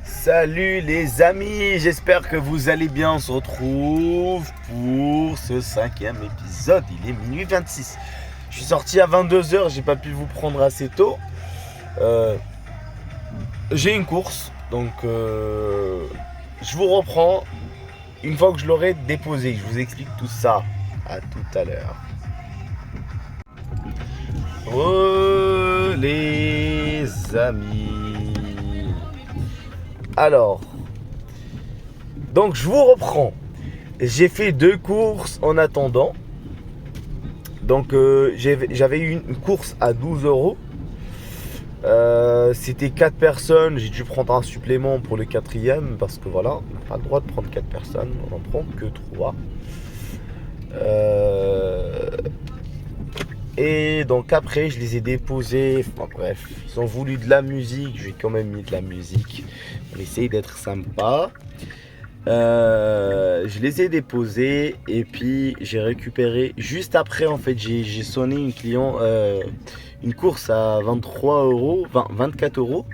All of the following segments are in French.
Salut les amis, j'espère que vous allez bien. On se retrouve pour ce 5e épisode. Il est minuit 26. Je suis sorti à 22h, j'ai pas pu vous prendre assez tôt. J'ai une course, donc je vous reprends une fois que je l'aurai déposé. Je vous explique tout ça. À tout à l'heure. Oh les amis. Alors, donc je vous reprends. J'ai fait 2 courses en attendant. Donc j'avais eu une course à 12 euros. C'était 4 personnes. J'ai dû prendre un supplément pour le 4e parce que voilà, on n'a pas le droit de prendre 4 personnes. On n'en prend que 3. Et donc après je les ai déposés. Enfin bref, ils ont voulu de la musique. J'ai quand même mis de la musique. On essaye d'être sympa. Je les ai déposés et puis j'ai récupéré juste après. En fait j'ai sonné une client, une course à 23 euros, 24 euros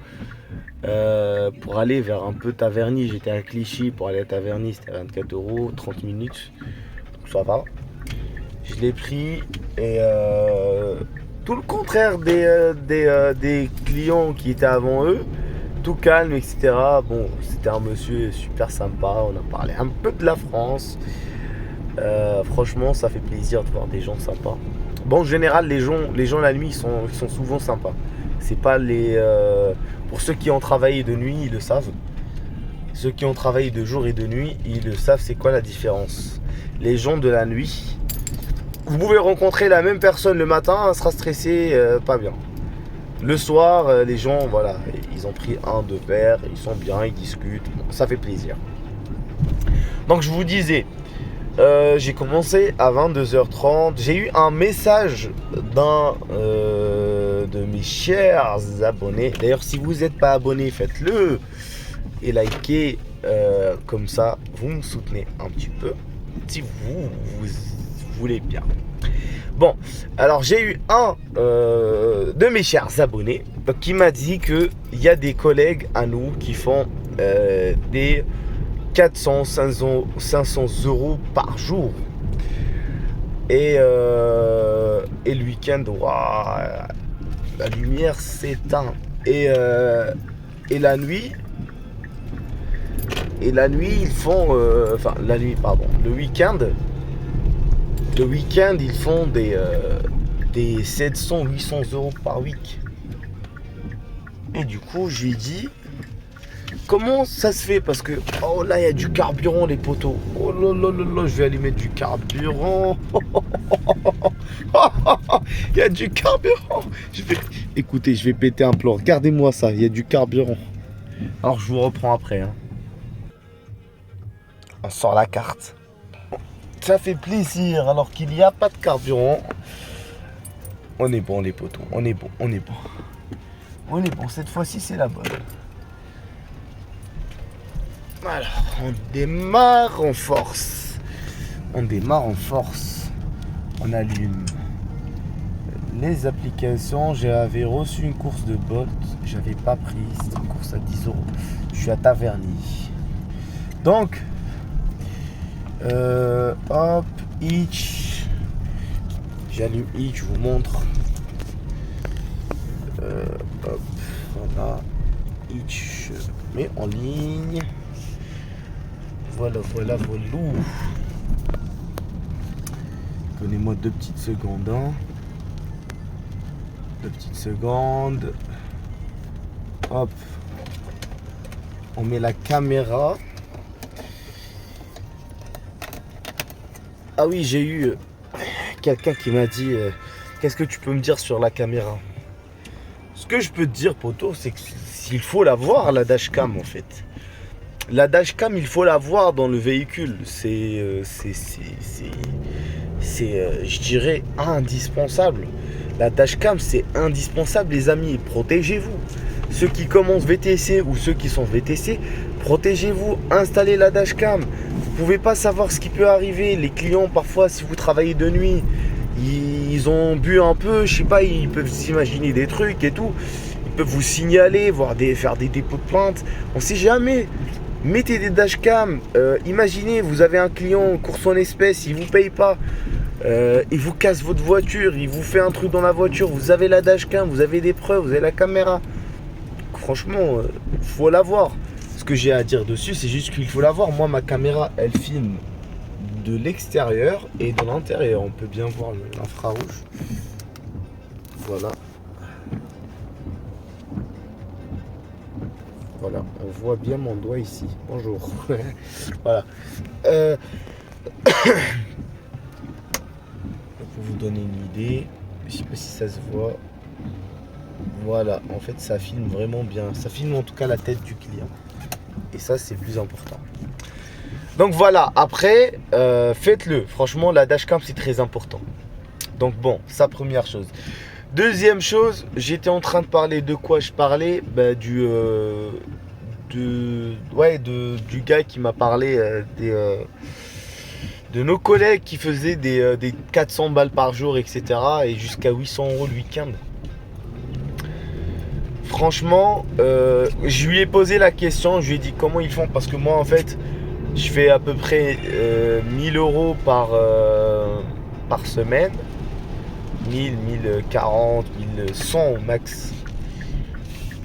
pour aller vers un peu Taverny. J'étais à Clichy, pour aller à Taverny c'était à 24 euros, 30 minutes, donc ça va. Je l'ai pris et tout le contraire des clients qui étaient avant eux, tout calme, etc. Bon, c'était un monsieur super sympa, on a parlé un peu de la France. Franchement, ça fait plaisir de voir des gens sympas. Bon, en général, les gens la nuit, ils sont souvent sympas. C'est pas les... pour ceux qui ont travaillé de nuit, ils le savent. Ceux qui ont travaillé de jour et de nuit, ils le savent, c'est quoi la différence. Les gens de la nuit... Vous pouvez rencontrer la même personne le matin, elle sera stressée, pas bien. Le soir, les gens, voilà, ils ont pris 1-2 verres, ils sont bien, ils discutent, bon, ça fait plaisir. Donc je vous disais, j'ai commencé à 22h30. J'ai eu un message d'un de mes chers abonnés. D'ailleurs, si vous n'êtes pas abonné, faites-le et likez, comme ça, vous me soutenez un petit peu. Si vous voulez bien. Bon, alors j'ai eu un de mes chers abonnés qui m'a dit qu'il y a des collègues à nous qui font des 400, 500 euros par jour. Et le week-end, wow, la lumière s'éteint. Et la nuit, ils font... enfin, la nuit, pardon. Le week-end, ils font des 700, 800 euros par week. Et du coup, je lui ai dit, comment ça se fait? Parce que, oh là, il y a du carburant, les poteaux. Oh là là là là, je vais aller mettre du carburant. Il y a du carburant. Écoutez, je vais péter un plomb. Regardez-moi ça, il y a du carburant. Alors, je vous reprends après. Hein. On sort la carte. Ça fait plaisir alors qu'il n'y a pas de carburant. On est bon les potos, on est bon. On est bon, cette fois-ci c'est la bonne. Alors, on démarre en force. On allume les applications. J'avais reçu une course de Bolt. J'avais pas pris, c'était une course à 10 euros. Je suis à Taverny. Donc... hop, Hitch. J'allume Hitch, je vous montre. Hop, voilà. Hitch, mais en ligne. Voilà. Donnez-moi 2 petites secondes. Hein. 2 petites secondes. Hop. On met la caméra. Ah oui, j'ai eu quelqu'un qui m'a dit qu'est-ce que tu peux me dire sur la caméra? Ce que je peux te dire, poto, c'est qu'il faut la voir, la dashcam en fait. La dashcam, il faut la voir dans le véhicule. C'est je dirais, indispensable. La dashcam, c'est indispensable, les amis. Protégez-vous. Ceux qui commencent VTC ou ceux qui sont VTC, protégez-vous. Installez la dashcam. Vous pouvez pas savoir ce qui peut arriver. Les clients, parfois, si vous travaillez de nuit, ils ont bu un peu, je sais pas, ils peuvent s'imaginer des trucs et tout. Ils peuvent vous signaler, faire des dépôts de plainte. On sait jamais. Mettez des dashcams. Imaginez, vous avez un client course en espèces, il vous paye pas. Il vous casse votre voiture, il vous fait un truc dans la voiture. Vous avez la dashcam, vous avez des preuves, vous avez la caméra. Franchement, faut l'avoir. Ce que j'ai à dire dessus, c'est juste qu'il faut l'avoir. Moi, ma caméra, elle filme de l'extérieur et de l'intérieur. On peut bien voir l'infrarouge. Voilà. Voilà, on voit bien mon doigt ici. Bonjour. Voilà. Pour vous donner une idée, je sais pas si ça se voit. Voilà, en fait, ça filme vraiment bien. Ça filme en tout cas la tête du client. Et ça, c'est le plus important. Donc voilà, après, faites-le. Franchement, la dashcam, c'est très important. Donc bon, ça, première chose. Deuxième chose, j'étais en train de parler de quoi je parlais, du gars qui m'a parlé de nos collègues qui faisaient des 400 balles par jour, etc. et jusqu'à 800 € le week-end. Franchement, je lui ai posé la question, je lui ai dit comment ils font, parce que moi en fait, je fais à peu près 1000 € par semaine. 1000, 1040, 1100 au max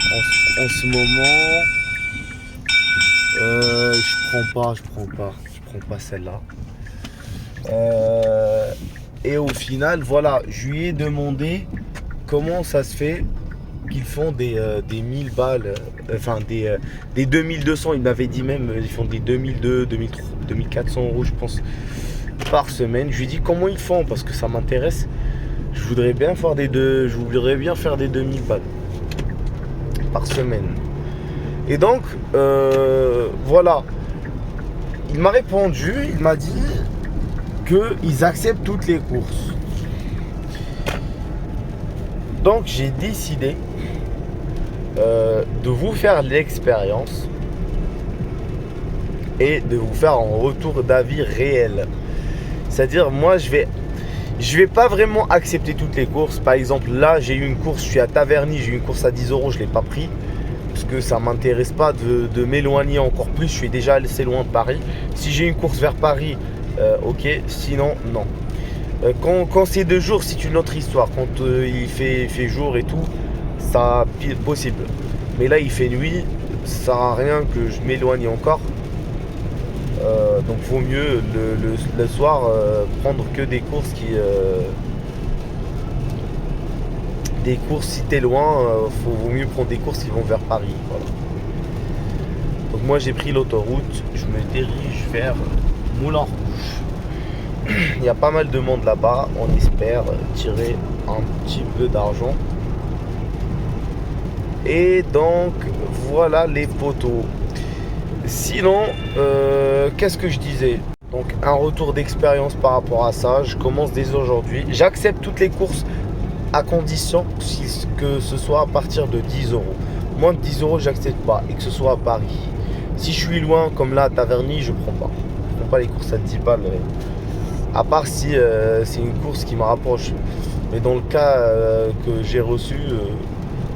en ce moment. Je prends pas celle-là. Et au final, voilà, je lui ai demandé comment ça se fait qu'ils font des 1000 balles, des 2200. Il m'avait dit même, ils font des 2002, 2400 € je pense par semaine. Je lui ai dit comment ils font parce que ça m'intéresse. Je voudrais bien faire des 2000 balles par semaine. Et donc, voilà. Il m'a répondu, il m'a dit qu'ils acceptent toutes les courses. Donc, j'ai décidé de vous faire l'expérience et de vous faire un retour d'avis réel. C'est-à-dire, moi, je vais pas vraiment accepter toutes les courses. Par exemple, là, j'ai eu une course, je suis à Taverny, j'ai eu une course à 10 €, je ne l'ai pas pris. Parce que ça ne m'intéresse pas de m'éloigner encore plus. Je suis déjà assez loin de Paris. Si j'ai une course vers Paris, ok. Sinon, non. Quand c'est 2 jours, c'est une autre histoire. Quand il fait jour et tout, ça possible. Mais là, il fait nuit. Ça sert à rien que je m'éloigne encore. Donc vaut mieux le soir prendre que des courses si t'es loin, vaut mieux prendre des courses qui vont vers Paris. Voilà. Donc moi j'ai pris l'autoroute, je me dirige vers Moulin Rouge. Il y a pas mal de monde là-bas, on espère tirer un petit peu d'argent. Et donc voilà les poteaux. Sinon, qu'est-ce que je disais? Donc un retour d'expérience par rapport à ça. Je commence dès aujourd'hui. J'accepte toutes les courses à condition que ce soit à partir de 10 €. Moins de 10 €, j'accepte pas. Et que ce soit à Paris. Si je suis loin, comme là à Taverny, je prends pas. Je prends pas les courses à 10 balles. À part si c'est une course qui me rapproche. Mais dans le cas que j'ai reçu,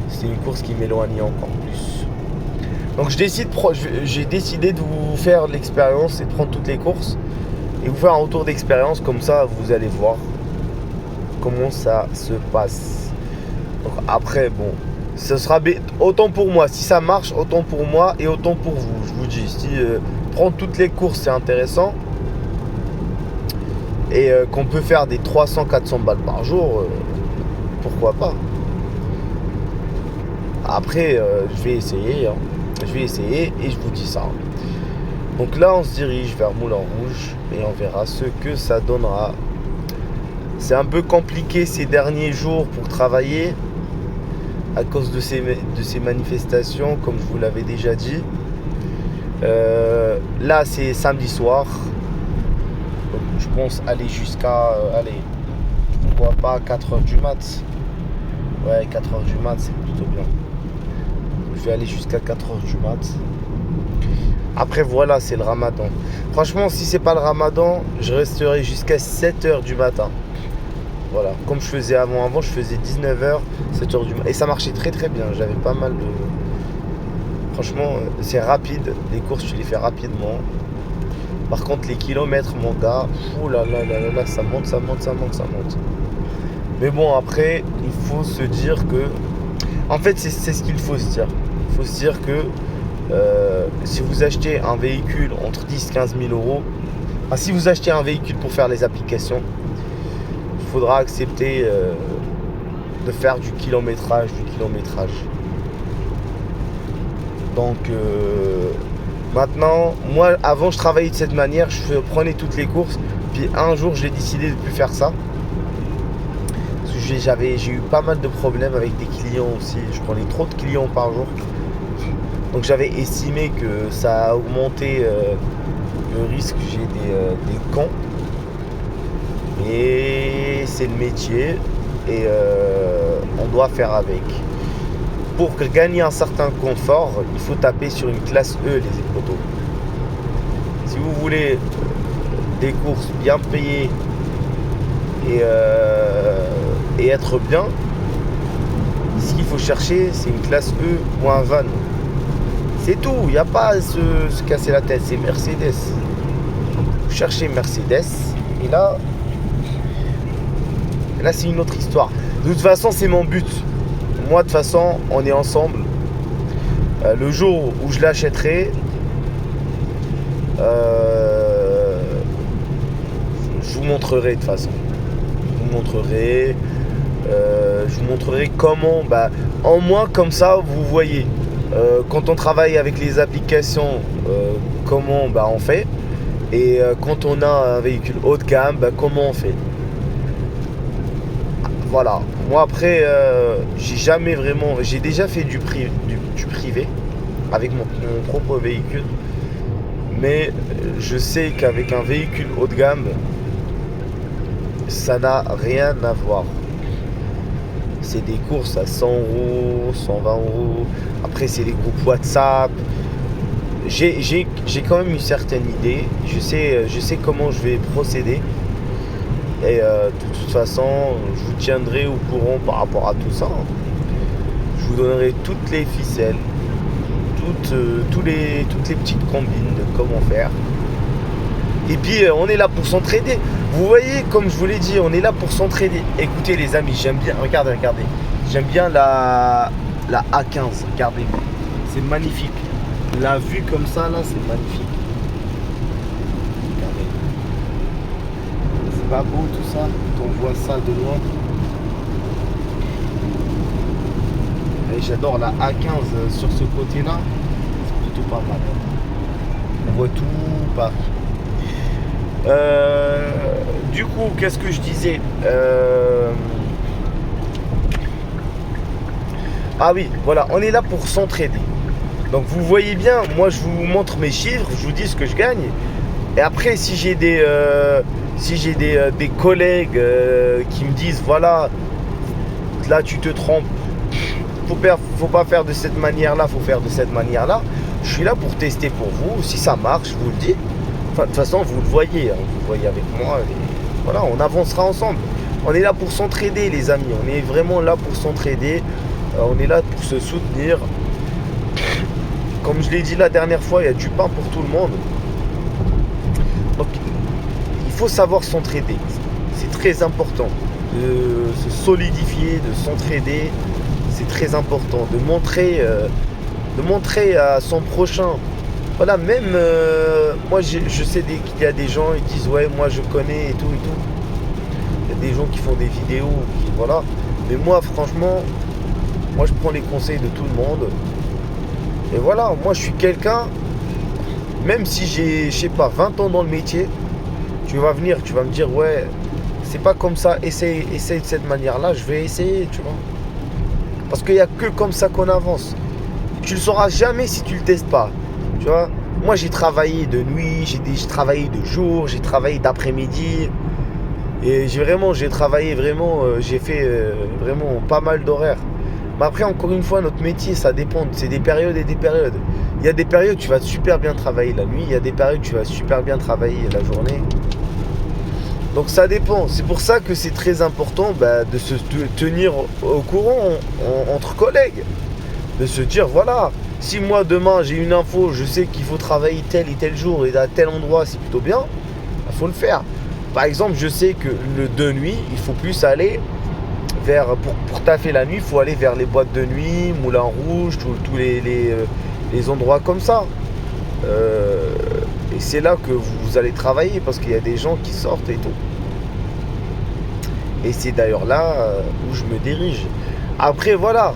c'est une course qui m'éloigne encore plus. Donc j'ai décidé de vous faire l'expérience et de prendre toutes les courses et vous faire un retour d'expérience, comme ça vous allez voir comment ça se passe. Donc après bon, ce sera autant pour moi, si ça marche, autant pour moi et autant pour vous. Je vous dis, si prendre toutes les courses c'est intéressant et qu'on peut faire des 300-400 balles par jour, pourquoi pas. Après je vais essayer et je vous dis ça. Donc là on se dirige vers Moulin Rouge et on verra ce que ça donnera. C'est un peu compliqué ces derniers jours pour travailler à cause de ces manifestations, comme je vous l'avais déjà dit. Là c'est samedi soir, donc je pense aller jusqu'à pourquoi pas 4h du mat. Ouais, 4h du mat c'est plutôt bien. Je vais aller jusqu'à 4h du mat. Après voilà, c'est le ramadan. Franchement, si c'est pas le ramadan, je resterai jusqu'à 7h du matin. Voilà, comme je faisais avant. Avant, je faisais 19h, 7h du matin. Et ça marchait très très bien. J'avais pas mal de... Franchement, c'est rapide. Les courses, tu les fais rapidement. Par contre, les kilomètres, mon gars, ouh là là là là là, ça monte, ça monte, ça monte, ça monte. Mais bon, après, il faut se dire que... En fait, c'est ce qu'il faut se dire. Il faut se dire que si vous achetez un véhicule entre 10 et 15 000 euros, enfin, si vous achetez un véhicule pour faire les applications, il faudra accepter de faire du kilométrage, Donc maintenant, moi avant je travaillais de cette manière, je prenais toutes les courses, puis un jour j'ai décidé de ne plus faire ça. Parce que j'ai eu pas mal de problèmes avec des clients aussi, je prenais trop de clients par jour. Donc j'avais estimé que ça a augmenté le risque, j'ai des cons. Et c'est le métier et on doit faire avec. Pour gagner un certain confort, il faut taper sur une classe E, les écotos. Si vous voulez des courses bien payées et être bien, ce qu'il faut chercher, c'est une classe E ou un van. C'est tout, il n'y a pas à se casser la tête, c'est Mercedes. Vous cherchez Mercedes, et là c'est une autre histoire. De toute façon, c'est mon but. Moi, de toute façon, on est ensemble. Le jour où je l'achèterai, je vous montrerai de toute façon. Je vous montrerai comment. En moins, comme ça, vous voyez. Quand on travaille avec les applications, comment on fait. Et quand on a un véhicule haut de gamme, comment on fait. Voilà. Moi après, j'ai déjà fait du privé avec mon propre véhicule. Mais je sais qu'avec un véhicule haut de gamme, ça n'a rien à voir. C'est des courses à 100 euros, 120 euros. Après, c'est les groupes WhatsApp. J'ai quand même une certaine idée. Je sais comment je vais procéder. Et de toute façon, je vous tiendrai au courant par rapport à tout ça. Je vous donnerai toutes les ficelles, toutes les petites combines de comment faire. Et puis, on est là pour s'entraider. Vous voyez, comme je vous l'ai dit, on est là pour s'entraider. Écoutez les amis, j'aime bien, regardez. J'aime bien la A15, regardez. C'est magnifique. La vue comme ça, là, c'est magnifique. Pas beau tout ça, quand on voit ça de loin. Et j'adore la A15 sur ce côté là, c'est plutôt pas mal. On voit tout Paris. Du coup, qu'est-ce que je disais Ah oui, voilà, on est là pour s'entraider. Donc vous voyez bien, moi je vous montre mes chiffres, je vous dis ce que je gagne. Et après, si j'ai des collègues qui me disent voilà, là tu te trompes, faut pas faire de cette manière-là, faut faire de cette manière-là. Je suis là pour tester pour vous. Si ça marche, je vous le dis. Enfin, de toute façon, vous le voyez, vous le voyez avec moi. Et voilà, on avancera ensemble. On est là pour s'entraider, les amis. On est vraiment là pour s'entraider. On est là pour se soutenir. Comme je l'ai dit la dernière fois, il y a du pain pour tout le monde. Donc, il faut savoir s'entraider. C'est très important de se solidifier, de s'entraider. C'est très important de montrer à son prochain. Voilà, même moi je sais qu'il y a des gens qui disent ouais, moi je connais et tout. Il y a des gens qui font des vidéos, voilà. Mais moi franchement, moi je prends les conseils de tout le monde. Et voilà, moi je suis quelqu'un, même si j'ai, je sais pas, 20 ans dans le métier, tu vas venir, tu vas me dire ouais, c'est pas comme ça, essaye de cette manière-là, je vais essayer, tu vois. Parce qu'il n'y a que comme ça qu'on avance. Tu le sauras jamais si tu le testes pas. Tu vois, moi j'ai travaillé de nuit, j'ai travaillé de jour, j'ai travaillé d'après-midi. Et j'ai travaillé vraiment, j'ai fait vraiment pas mal d'horaires. Mais après, encore une fois, notre métier, ça dépend. C'est des périodes et des périodes. Il y a des périodes où tu vas super bien travailler la nuit. Il y a des périodes où tu vas super bien travailler la journée. Donc ça dépend. C'est pour ça que c'est très important de se tenir au courant entre collègues. De se dire, voilà, si moi demain j'ai une info, je sais qu'il faut travailler tel et tel jour et à tel endroit, c'est plutôt bien, il faut le faire. Par exemple, je sais que de nuit, il faut plus aller vers, pour taffer la nuit, il faut aller vers les boîtes de nuit, Moulin Rouge, tous les endroits comme ça. Et c'est là que vous allez travailler parce qu'il y a des gens qui sortent et tout. Et c'est d'ailleurs là où je me dirige. Après, voilà.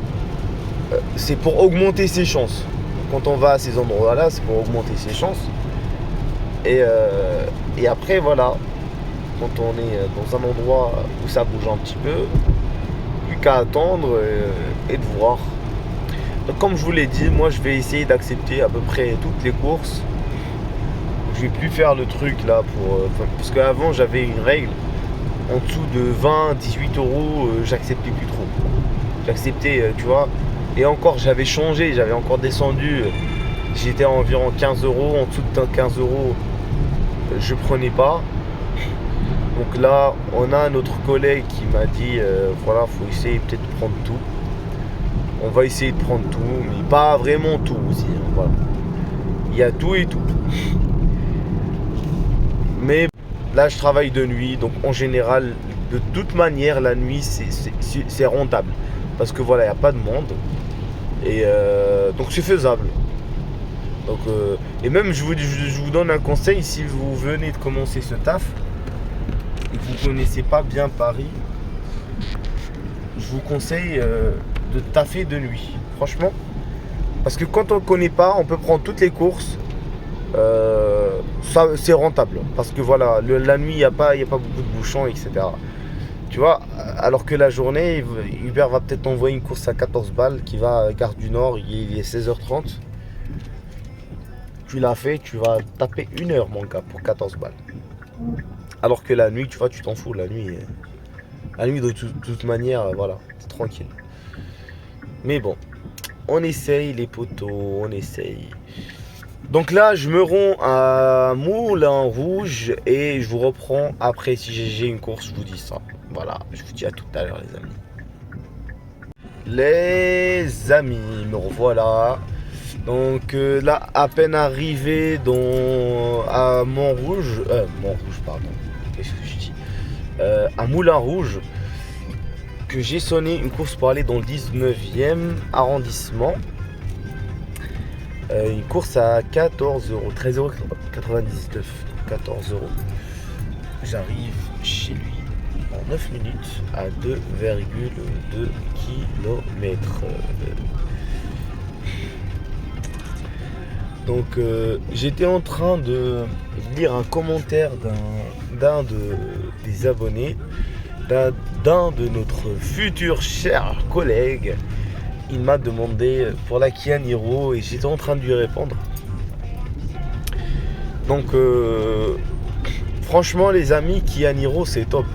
C'est pour augmenter ses chances. Quand on va à ces endroits-là, c'est pour augmenter ses chances. Et après, voilà, quand on est dans un endroit où ça bouge un petit peu, plus qu'à attendre et de voir. Donc, comme je vous l'ai dit, moi je vais essayer d'accepter à peu près toutes les courses. Je vais plus faire le truc là parce qu'avant j'avais une règle. En dessous de 20, 18 euros, j'acceptais plus trop. J'acceptais, tu vois. Et encore, j'avais changé, j'avais encore descendu. J'étais à environ 15 euros. En dessous de 15 euros, je prenais pas. Donc là, on a notre collègue qui m'a dit voilà, faut essayer peut-être de prendre tout. On va essayer de prendre tout, mais pas vraiment tout aussi. Hein, voilà. Il y a tout et tout. Mais là, je travaille de nuit, donc en général, de toute manière, la nuit, c'est rentable. Parce que voilà, il n'y a pas de monde. Et donc c'est faisable. Donc, et même je vous donne un conseil, si vous venez de commencer ce taf et que vous ne connaissez pas bien Paris, je vous conseille de taffer de nuit. Franchement. Parce que quand on ne connaît pas, on peut prendre toutes les courses. Ça c'est rentable. Parce que voilà, la nuit, il n'y a pas beaucoup de bouchons, etc. Tu vois, alors que la journée, Uber va peut-être envoyer une course à 14 balles qui va à Gare du Nord, il est 16h30. Tu l'as fait, tu vas taper 1 heure, mon gars, pour 14 balles. Alors que la nuit, tu vois, tu t'en fous. La nuit de toute manière, voilà, c'est tranquille. Mais bon, on essaye, les potos, on essaye. Donc là, je me rends à Moulin Rouge et je vous reprends après. Si j'ai une course, je vous dis ça. Voilà, je vous dis à tout à l'heure, les amis. Les amis, me revoilà. Donc là, à peine arrivé à Montrouge, pardon, qu'est-ce que je dis, à Moulin Rouge, que j'ai sonné une course pour aller dans le 19e arrondissement. Une course à 14 euros, 13,99 €, 14 euros. J'arrive chez lui en 9 minutes à 2,2 km. Donc j'étais en train de lire un commentaire des abonnés, d'un de notre futur cher collègue. Il m'a demandé pour la Kia Niro et j'étais en train de lui répondre. Donc franchement les amis, Kia Niro c'est top.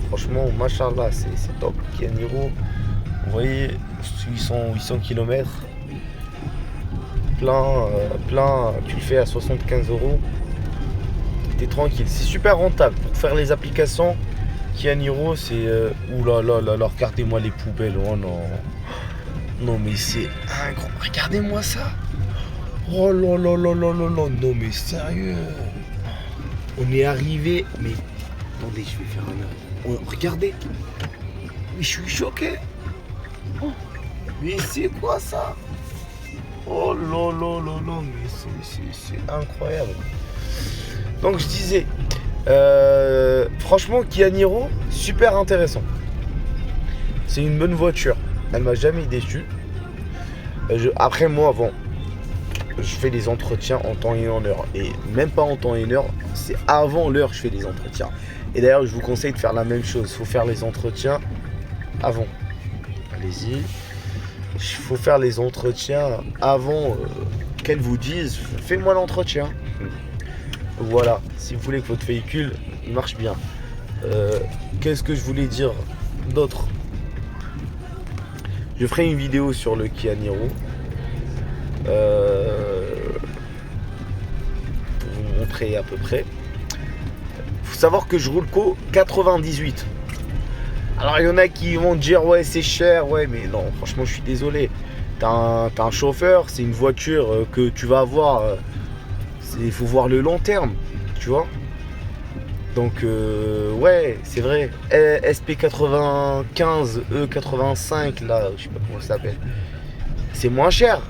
Franchement, machallah, c'est top. Kia Niro, vous voyez, 800 km. Plein, tu le fais à 75 euros. T'es tranquille. C'est super rentable. Pour faire les applications, Kia Niro, c'est... là, regardez-moi les poubelles. Oh non. Non mais c'est incroyable. Regardez-moi ça. Oh là là là là là là. Non mais sérieux. On est arrivé. Mais attendez, je vais faire un... regardez. Mais je suis choqué. Oh. Mais c'est quoi ça? Oh là là là là. Mais c'est incroyable. Donc je disais, franchement Kia Niro, super intéressant. C'est une bonne voiture. Elle m'a jamais déçu. Après moi, bon, je fais des entretiens en temps et en heure. Et même pas en temps et en heure, c'est avant l'heure que je fais des entretiens. Et d'ailleurs, je vous conseille de faire la même chose. Il faut faire les entretiens avant. Allez-y. Il faut faire les entretiens avant qu'elles vous disent fais-moi l'entretien. Voilà, si vous voulez que votre véhicule il marche bien. Qu'est-ce que je voulais dire d'autre? Je ferai une vidéo sur le Kia Niro pour vous montrer à peu près. faut savoir que je roule qu'au 98. Alors il y en a qui vont dire ouais c'est cher, ouais mais non franchement je suis désolé. T'as un chauffeur, c'est une voiture que tu vas avoir, il faut voir le long terme, tu vois. Donc ouais c'est vrai, SP95, E85 là, je sais pas comment ça s'appelle, c'est moins cher.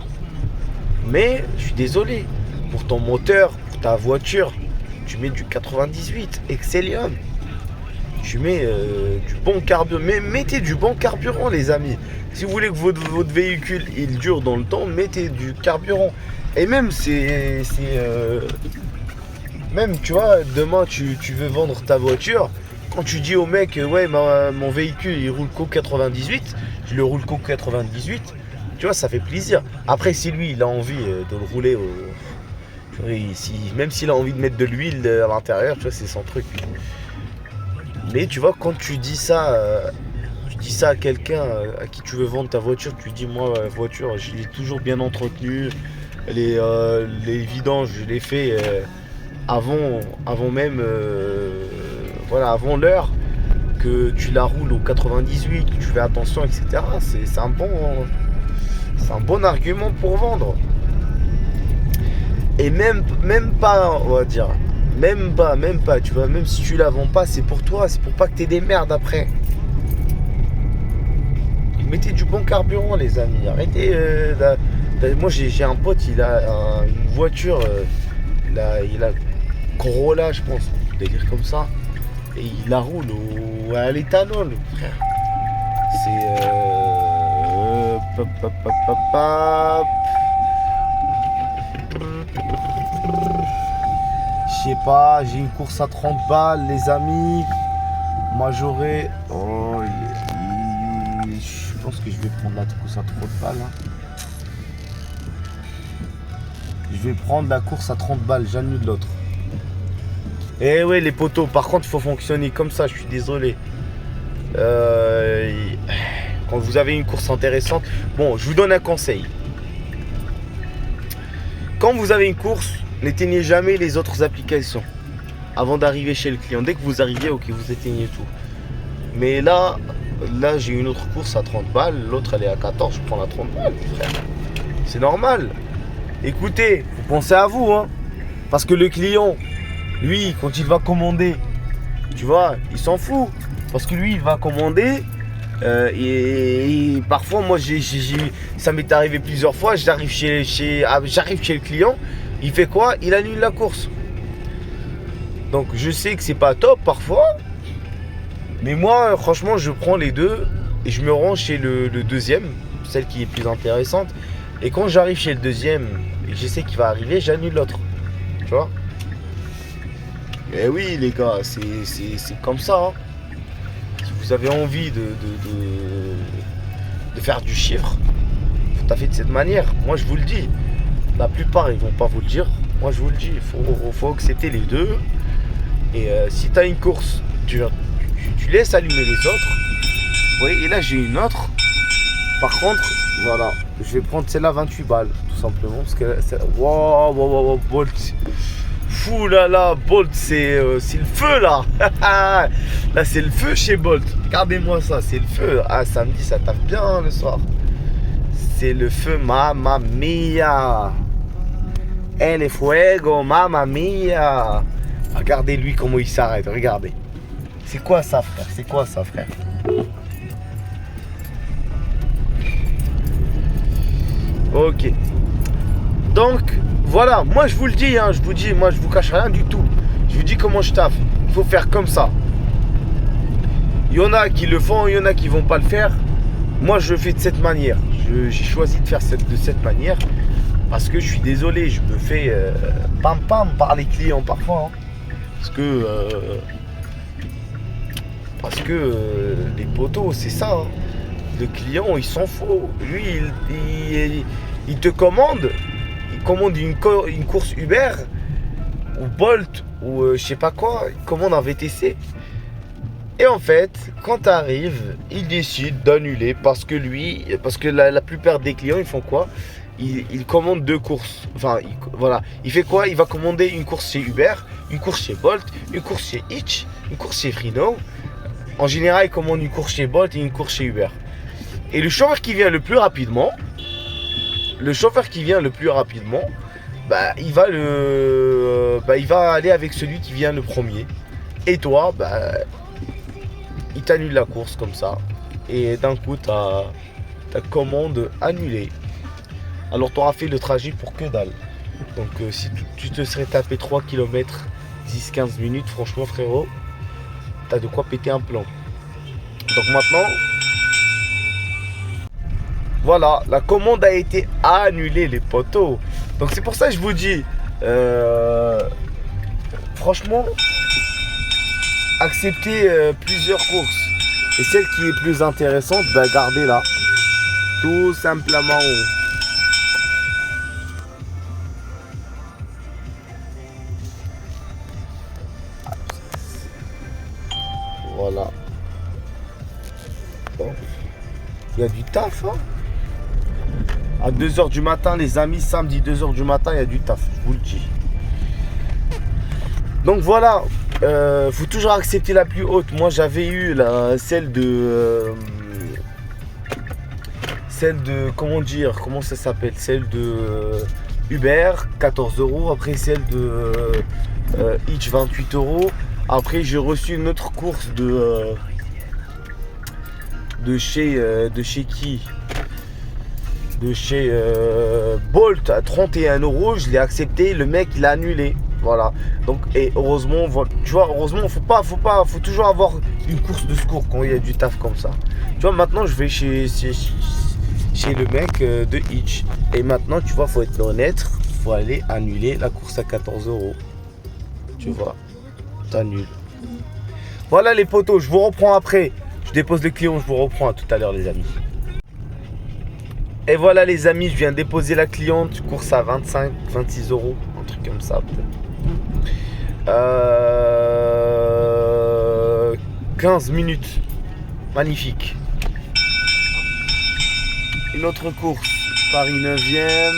Mais je suis désolé, pour ton moteur, pour ta voiture, tu mets du 98 Excellium. Tu mets du bon carburant. Mais mettez du bon carburant, les amis. Si vous voulez que votre véhicule il dure dans le temps, mettez du carburant. Et même, même, tu vois, demain, tu veux vendre ta voiture. Quand tu dis au mec, ouais, mon véhicule, il roule qu'au 98, je le roule qu'au 98, tu vois, ça fait plaisir. Après, si lui, il a envie de le rouler, même s'il a envie de mettre de l'huile à l'intérieur, tu vois, c'est son truc. Mais tu vois, quand tu dis ça à quelqu'un à qui tu veux vendre ta voiture, tu dis moi la voiture je l'ai toujours bien entretenue, les vidanges je les fais avant même voilà, avant l'heure, que tu la roules au 98, que tu fais attention, etc. C'est un bon argument pour vendre. Et même pas, on va dire. Même pas, tu vois, même si tu la vends pas, c'est pour toi, c'est pour pas que t'aies des merdes après. Mettez du bon carburant, les amis. Arrêtez. Moi, j'ai un pote, il a une voiture, il a Corolla, je pense, un délire comme ça, et il la roule à l'éthanol, frère. C'est je sais pas, j'ai une course à 30 balles, les amis. Moi j'aurais. Oh, je pense que je vais prendre la course à 30 balles. Hein. Je vais prendre la course à 30 balles, j'annule l'autre. Eh ouais, les poteaux, par contre, il faut fonctionner comme ça, je suis désolé. Quand vous avez une course intéressante. Bon, je vous donne un conseil. Quand vous avez une course, n'éteignez jamais les autres applications avant d'arriver chez le client. Dès que vous arrivez, ok, vous éteignez tout. Mais là j'ai une autre course à 30 balles, l'autre elle est à 14, je prends la 30 balles, frère. C'est normal. Écoutez, vous pensez à vous, hein. Parce que le client, lui, quand il va commander, tu vois, il s'en fout. Parce que lui, il va commander. Et parfois, moi, ça m'est arrivé plusieurs fois. J'arrive chez le client. Il fait quoi? Il annule la course. Donc, je sais que c'est pas top parfois. Mais moi, franchement, je prends les deux et je me rends chez le deuxième, celle qui est plus intéressante. Et quand j'arrive chez le deuxième et que je sais qu'il va arriver, j'annule l'autre. Tu vois? Eh oui, les gars, c'est comme ça. Hein. Si vous avez envie de faire du chiffre, tout à fait de cette manière. Moi, je vous le dis. La plupart, ils vont pas vous le dire. Moi, je vous le dis. Il faut accepter les deux. Et si tu as une course, tu laisses allumer les autres. Oui, et là, j'ai une autre. Par contre, voilà, je vais prendre celle-là 28 balles, tout simplement. Parce que c'est. Wow, Bolt. Fou là, Bolt, c'est le feu là. Là, c'est le feu chez Bolt. Regardez-moi ça, c'est le feu. Ah, samedi, ça tape bien hein, le soir. C'est le feu, mamma mia. El fuego, mamma mia. Regardez lui comment il s'arrête, regardez. C'est quoi ça, frère? C'est quoi ça, frère? Ok. Donc, voilà. Moi, je vous le dis, hein. Je vous dis, moi, je vous cache rien du tout. Je vous dis comment je taffe. Il faut faire comme ça. Il y en a qui le font, il y en a qui vont pas le faire. Moi, je le fais de cette manière. J'ai choisi de faire de cette manière. Parce que je suis désolé, je me fais pam par les clients parfois. Hein. Parce que les poteaux, c'est ça. Hein. Le client, il s'en fout. Lui, il te commande. Il commande une course Uber ou Bolt ou je sais pas quoi. Il commande un VTC. Et en fait, quand tu arrives, il décide d'annuler parce que la plupart des clients, ils font quoi? Ils commandent deux courses. Enfin, voilà. Il fait quoi? Il va commander une course chez Uber une course chez Bolt, une course chez Hitch, une course chez Freeno. En général, ils commandent une course chez Bolt et une course chez Uber. Et le chauffeur qui vient le plus rapidement, bah, il va aller avec celui qui vient le premier. Et toi, bah, il t'annule la course comme ça. Et d'un coup, ta commande annulée. Alors, tu auras fait le trajet pour que dalle. Donc, si tu te serais tapé 3 km, 10-15 minutes, franchement, frérot, t'as de quoi péter un plomb. Donc, maintenant, voilà, la commande a été annulée, les potos. Donc, c'est pour ça que je vous dis, franchement, acceptez plusieurs courses. Et celle qui est plus intéressante, bah, gardez-la. Tout simplement. Voilà. Bon. Il y a du taf, hein. À 2h du matin, les amis, samedi 2h du matin, il y a du taf, je vous le dis. Donc voilà, faut toujours accepter la plus haute. Moi, j'avais eu celle de, comment ça s'appelle, celle de Uber, 14 euros. Après, celle de Hitch, 28 euros. Après, j'ai reçu une autre course de chez qui? De chez Bolt à 31 euros. Je l'ai accepté, le mec il a annulé. Voilà. Donc, et heureusement, tu vois, heureusement, faut toujours avoir une course de secours quand il y a du taf comme ça. Tu vois, maintenant je vais chez le mec de Hitch. Et maintenant, tu vois, faut être honnête, faut aller annuler la course à 14 euros. Tu vois, t'annules. Voilà les potos, je vous reprends après. Je dépose le client, je vous reprends à tout à l'heure les amis. Et voilà les amis, je viens de déposer la cliente, course à 25-26 euros, un truc comme ça peut-être. 15 minutes, magnifique. Une autre course, Paris 9e,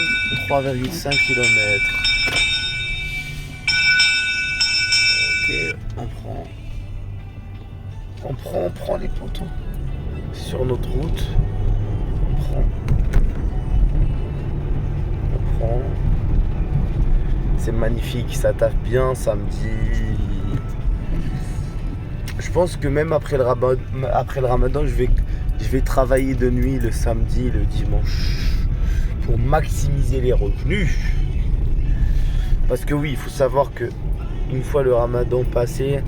3,5 km. Ok, on prend les poteaux. Sur notre route, on prend. C'est magnifique, ça taffe bien samedi. Je pense que même après le ramadan, je vais travailler de nuit le samedi, le dimanche pour maximiser les revenus. Parce que oui, il faut savoir que une fois le ramadan passé,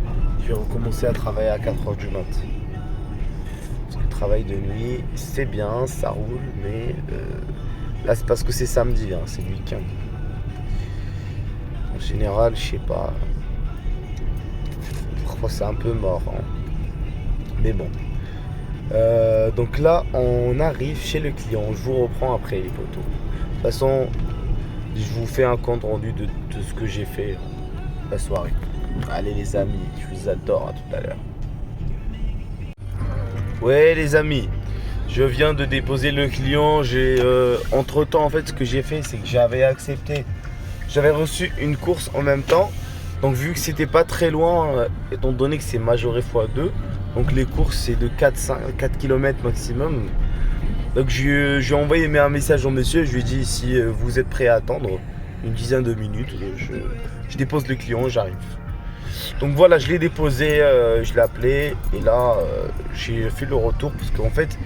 je vais recommencer à travailler à 4h du mat. Parce que le travail de nuit, c'est bien, ça roule, mais là c'est parce que c'est samedi, hein, c'est le week-end. En général, je sais pas. Parfois c'est un peu mort. Hein. Mais bon. Donc là, on arrive chez le client. Je vous reprends après les potos. De toute façon, je vous fais un compte rendu de ce que j'ai fait la soirée. Allez les amis, je vous adore, à tout à l'heure. Ouais les amis, je viens de déposer le client. Entre temps en fait ce que j'ai fait c'est que j'avais reçu une course en même temps. Donc vu que c'était pas très loin, étant donné que c'est majoré x2, donc les courses c'est de 4 km maximum. Donc je lui ai envoyé un message au monsieur, je lui ai dit si vous êtes prêt à attendre une dizaine de minutes, je dépose le client, j'arrive. Donc voilà, je l'ai déposé, je l'ai appelé et là j'ai fait le retour parce qu'en fait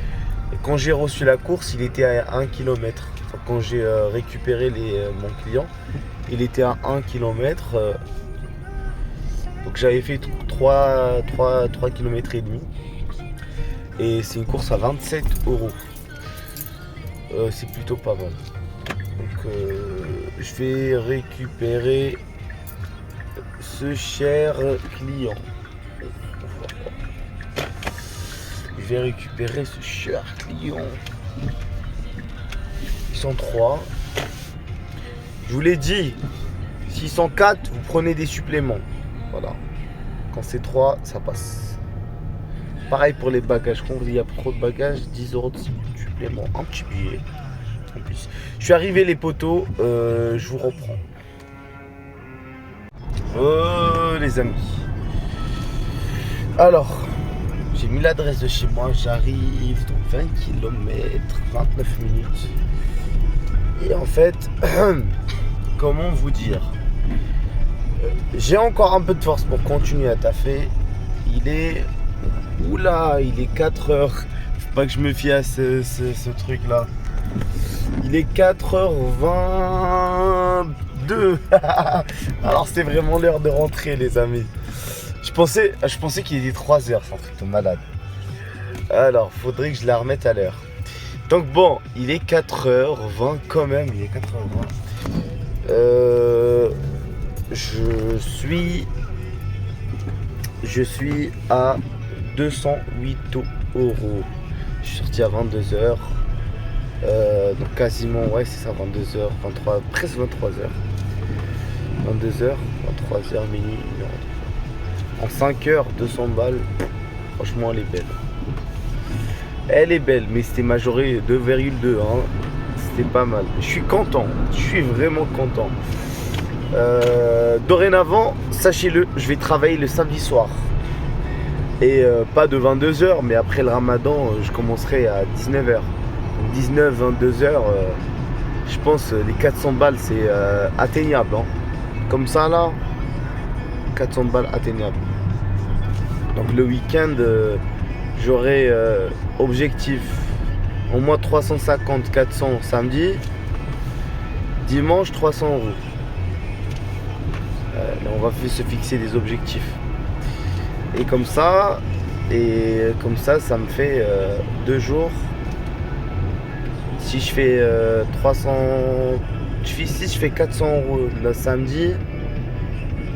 quand j'ai reçu la course il était à 1 km. Enfin, quand j'ai récupéré mon client il était à 1 km. Donc j'avais fait 3 km et demi et c'est une course à 27 euros. C'est plutôt pas mal. Donc je vais récupérer ce cher client. Je vais récupérer ce cher client. Ils sont 3. Je vous l'ai dit, s'ils sont 4, vous prenez des suppléments. Voilà. Quand c'est 3, ça passe. Pareil pour les bagages. Quand il y a trop de bagages, 10 euros de supplément. Un petit billet. En plus. Je suis arrivé les poteaux, je vous reprends. Oh les amis. Alors, j'ai mis l'adresse de chez moi, j'arrive donc 20 km, 29 minutes. Et en fait, comment vous dire, j'ai encore un peu de force pour continuer à taffer. Il est 4 heures. Faut pas que je me fie à ce truc là. Il est 4h22. Alors c'est vraiment l'heure de rentrer les amis. Je pensais qu'il était 3h, c'est un truc de malade. Alors faudrait que je la remette à l'heure. Donc bon, il est 4h20 quand même, il est 4h20. Je suis à 208 euros. Je suis sorti à 22h. Donc quasiment, ouais c'est ça, 22h, 23, presque 23h. 22h, 23h, minuit, 1h. En 5h, 200 balles. Franchement, elle est belle. Elle est belle, mais c'était majoré 2,2. Hein. C'était pas mal. Je suis content. Je suis vraiment content. Dorénavant, sachez-le, je vais travailler le samedi soir. Et pas de 22h, mais après le ramadan, je commencerai à 19h. 19, 22h, je pense les 400 balles c'est atteignable. Hein. Comme ça là, 400 balles atteignable. Donc le week-end, j'aurai objectif au moins 350, 400 samedi. Dimanche 300 euros. On va se fixer des objectifs. Et comme ça, ça me fait 2 jours. Si je fais si je fais 400 euros le samedi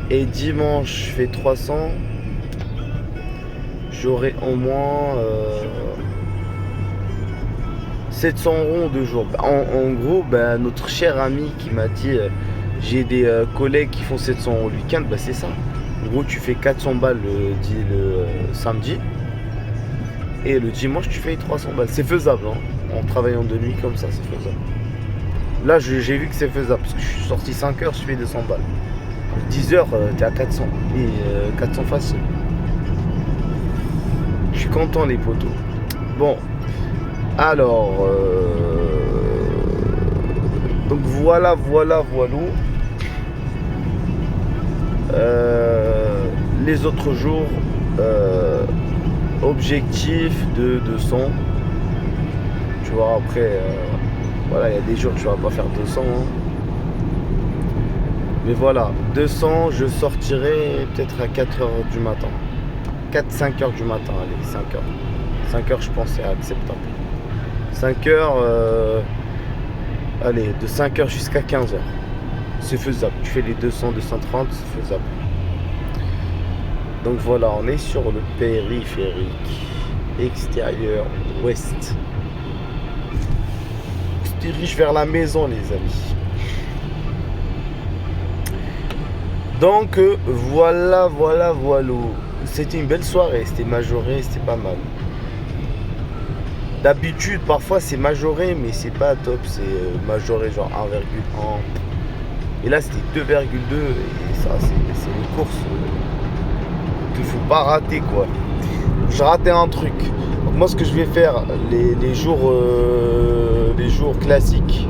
et dimanche je fais 300, j'aurai au moins 700 euros en 2 jours. En gros, notre cher ami qui m'a dit j'ai des collègues qui font 700 euros le week-end, c'est ça. En gros, tu fais 400 balles le samedi et le dimanche tu fais 300 balles. C'est faisable, hein. En travaillant de nuit comme ça, c'est faisable. Là, j'ai vu que c'est faisable parce que je suis sorti 5 heures, je fais 200 balles. 10 heures, t'es à 400. Et 400 facile. Je suis content, les potos. Bon, alors. Donc voilà. Les autres jours, objectif de 200. Tu vois, après, voilà, il y a des jours tu vas pas faire 200. Hein. Mais voilà, 200, je sortirai peut-être à 4h du matin. 4-5h du matin, allez, 5h. 5h, je pense, c'est acceptable. 5h, allez, de 5h jusqu'à 15h. C'est faisable. Tu fais les 200, 230, c'est faisable. Donc voilà, on est sur le périphérique extérieur ouest. On se dirige vers la maison, les amis. Donc voilà. C'était une belle soirée, c'était majoré, c'était pas mal. D'habitude, parfois c'est majoré, mais c'est pas top, c'est majoré genre 1,1. Et là c'était 2,2 et ça c'est une course qu'il faut pas rater quoi. Je ratais un truc. Donc moi ce que je vais faire les jours classiques,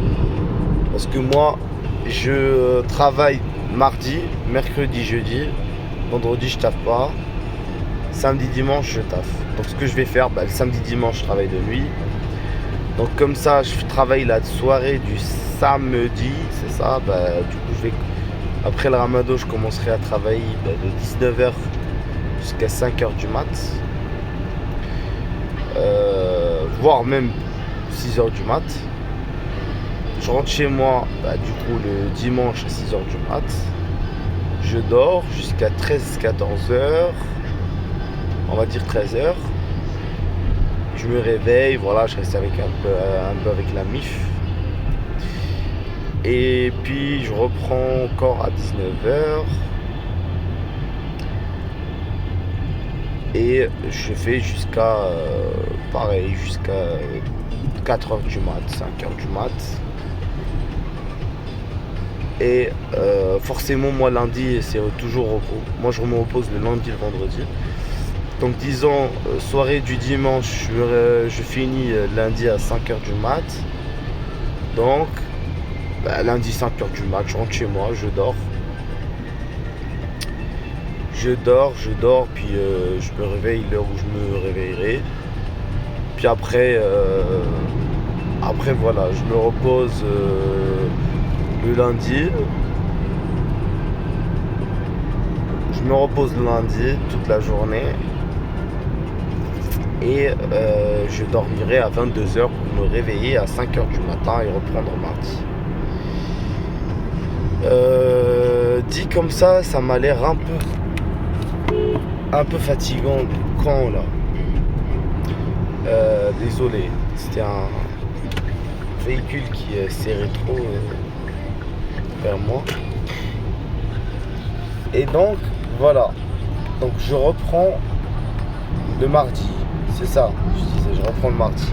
parce que moi je travaille mardi, mercredi, jeudi, vendredi je taffe pas, samedi, dimanche je taffe. Donc ce que je vais faire, le samedi, dimanche je travaille de nuit. Donc comme ça je travaille la soirée du samedi, c'est ça. Du coup après le ramadan je commencerai à travailler de 19h jusqu'à 5h du mat. Voire même 6h du mat. Je rentre chez moi du coup le dimanche à 6h du mat. Je dors jusqu'à 13-14h. On va dire 13h. Je me réveille, voilà, je reste avec un peu avec la MIF. Et puis je reprends encore à 19h. Et je fais jusqu'à pareil, jusqu'à 4h du mat, 5h du mat. Et forcément, moi, lundi, c'est toujours repos. Moi, je me repose le lundi et le vendredi. Donc, disons, soirée du dimanche, je finis lundi à 5h du mat. Donc, lundi 5h du mat, je rentre chez moi, je dors. Je dors, puis je me réveille l'heure où je me réveillerai. Puis après voilà, je me repose le lundi. Je me repose le lundi toute la journée. Et je dormirai à 22h pour me réveiller à 5h du matin et reprendre mardi. Dit comme ça m'a l'air un peu fatigant quand là. Désolé, c'était un véhicule qui serrait trop vers moi. Et donc voilà. Donc je reprends le mardi. C'est ça, je disais, je reprends le mardi.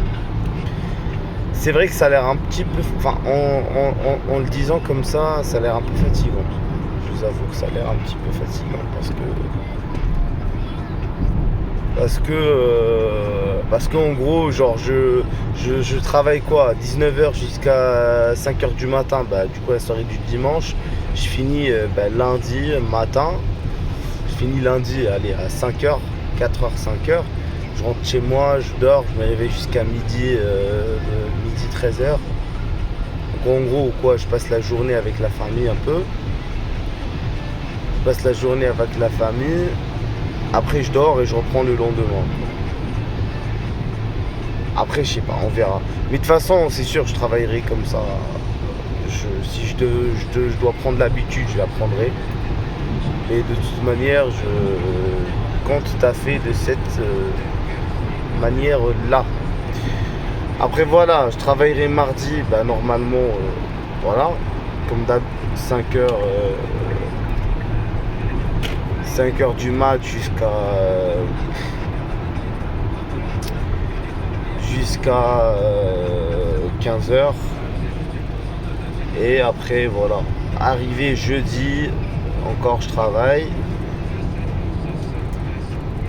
C'est vrai que ça a l'air un petit peu. Enfin, en le disant comme ça a l'air un peu fatigant. Je vous avoue que ça a l'air un petit peu fatigant parce qu'en gros, genre, je travaille quoi, 19h jusqu'à 5h du matin, du coup, la soirée du dimanche, je finis lundi matin, je finis lundi, allez, à 5h, 4h, 5h, je rentre chez moi, je dors, je me réveille jusqu'à midi 13h. Donc en gros, quoi, je passe la journée avec la famille un peu. Après je dors et je reprends le lendemain. Après je sais pas, on verra. Mais de toute façon c'est sûr je travaillerai comme ça. Si je dois prendre l'habitude, je la prendrai. Et de toute manière je compte taffer de cette manière là. Après voilà, je travaillerai mardi, normalement voilà, comme d'hab 5h du mat jusqu'à 15h. Et après voilà, arrivé jeudi, encore je travaille.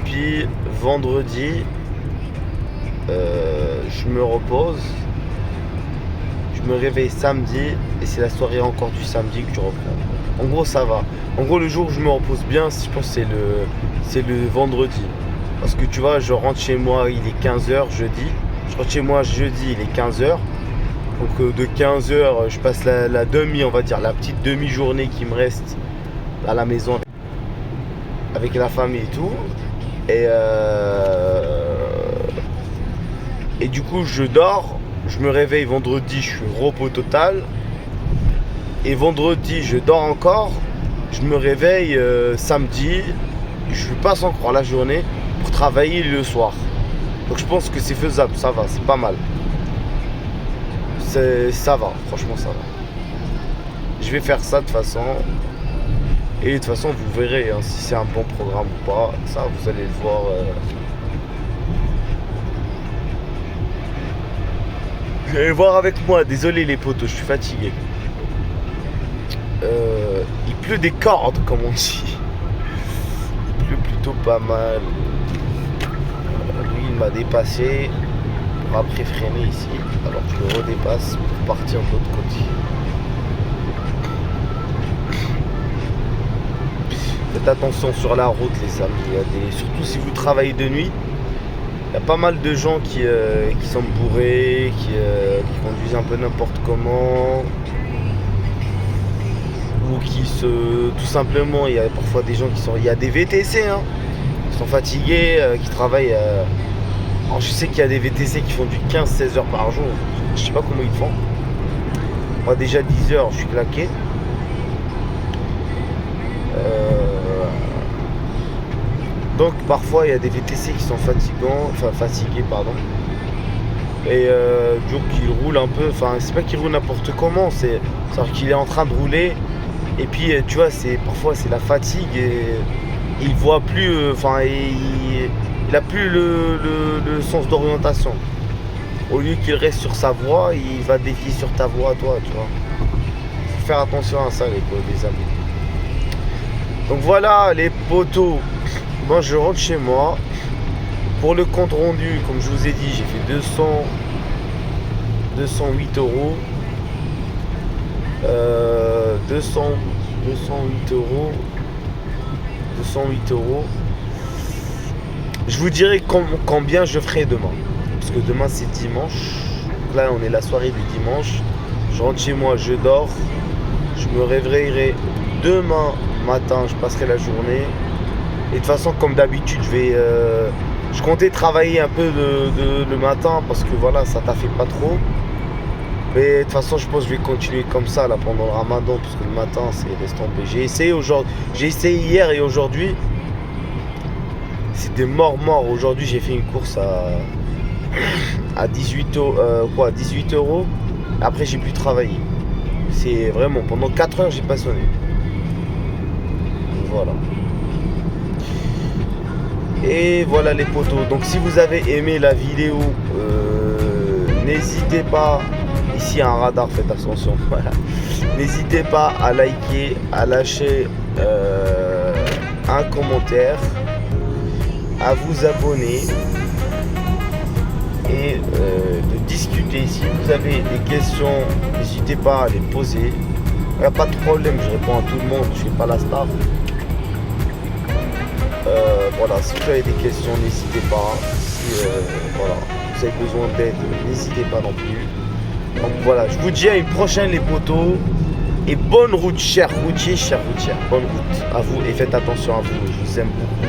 Puis vendredi, je me repose. Je me réveille samedi et c'est la soirée encore du samedi que je reprends. En gros ça va. En gros le jour où je me repose bien, je pense que c'est le vendredi. Parce que tu vois, je rentre chez moi, il est 15h jeudi. Je rentre chez moi jeudi, il est 15h. Donc de 15h, je passe la demi, on va dire, la petite demi-journée qui me reste à la maison avec la famille et tout. Et du coup je dors, je me réveille vendredi, je suis repos total. Et vendredi je dors encore, je me réveille samedi, je passe encore la journée pour travailler le soir. Donc je pense que c'est faisable, ça va, c'est pas mal. Ça va, franchement ça va. Je vais faire ça de toute façon. Et de toute façon vous verrez si c'est un bon programme ou pas. Ça vous allez le voir. Vous allez voir avec moi, désolé les potos, je suis fatigué. Il pleut des cordes comme on dit. Il pleut plutôt pas mal. Lui il m'a dépassé pour après freiner ici. Alors je le redépasse pour partir de l'autre côté. Faites attention sur la route les amis. Surtout si vous travaillez de nuit. Il y a pas mal de gens qui sont bourrés, qui conduisent un peu n'importe comment. Ou tout simplement, il y a parfois des gens il y a des VTC qui sont fatigués, qui travaillent. Alors je sais qu'il y a des VTC qui font du 15-16 heures par jour, je sais pas comment ils font. Moi déjà 10 heures, je suis claqué. Donc parfois il y a des VTC qui sont fatigués pardon. Et du coup qu'il roule un peu, c'est pas qu'il roule n'importe comment, c'est-à-dire qu'il est en train de rouler. Et puis tu vois, parfois c'est la fatigue et il voit plus, il a plus le sens d'orientation. Au lieu qu'il reste sur sa voie, il va défier sur ta voie, toi, tu vois. faire attention à ça, les amis. Donc voilà les poteaux. Bon, je rentre chez moi. Pour le compte rendu, comme je vous ai dit, j'ai fait 208 euros. 208 euros. 208 euros. Je vous dirai combien je ferai demain. Parce que demain c'est dimanche. Donc là on est la soirée du dimanche. Je rentre chez moi, je dors. Je me réveillerai demain matin, je passerai la journée. Et de toute façon comme d'habitude je comptais travailler un peu le matin parce que voilà ça taffait pas trop. Mais de toute façon je pense que je vais continuer comme ça là pendant le ramadan parce que le matin c'est laisse tomber. J'ai essayé hier et aujourd'hui. C'était mort. Aujourd'hui j'ai fait une course à 18 euros. Après j'ai pu travailler. C'est vraiment pendant 4 heures j'ai pas sonné. Voilà. Et voilà les potos. Donc si vous avez aimé la vidéo, n'hésitez pas. Ici il y a un radar, faites attention. Voilà. N'hésitez pas à liker, à lâcher un commentaire, à vous abonner et de discuter. Si vous avez des questions, n'hésitez pas à les poser. Il n'y a pas de problème, je réponds à tout le monde, je ne suis pas la star. Voilà, si vous avez des questions, n'hésitez pas. Si voilà, vous avez besoin d'aide, n'hésitez pas non plus. Donc voilà, je vous dis à une prochaine les potos. Et bonne route, chers routiers, chères routières. Bonne route à vous et faites attention à vous. Je vous aime beaucoup.